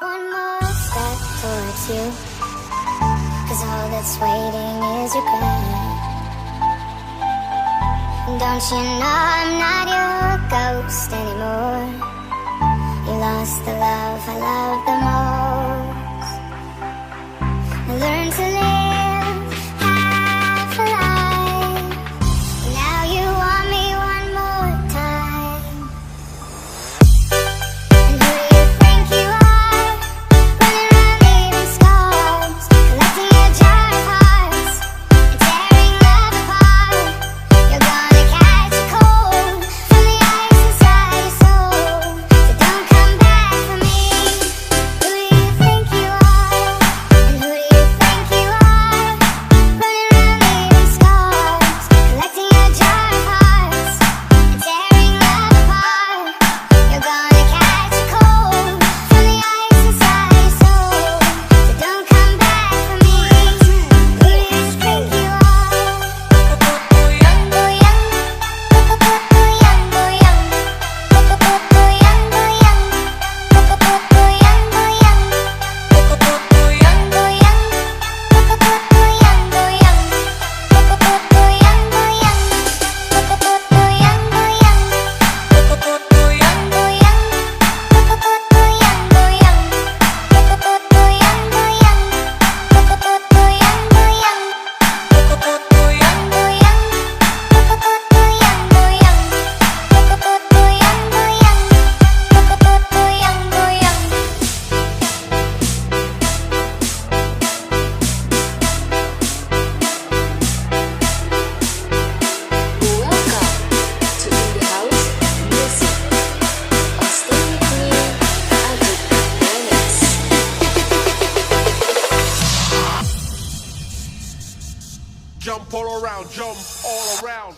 one more step towards you, 'cause all that's waiting is regret. Don't you know I'm not your ghost anymore? You lost the love I love the most. I learned to live half a life. Now you want me one more time. And who do you think you are? Running around leaving scars, collecting a jar of hearts and tearing love apart. You're gonna catch a cold from the ice inside your soul, so don't come back for me. Who do you think you are? And who do you think you are? Running around leaving scars, collecting a jar of hearts and tearing love apart. You're gonna catch a cold from the ice inside your soul, so don't come back for me. Who do you think you are? Young boy, young, young boy, young, young boy, young, young boy, young, young boy, young, young boy, young, young boy, young, Jump all around, jump all around.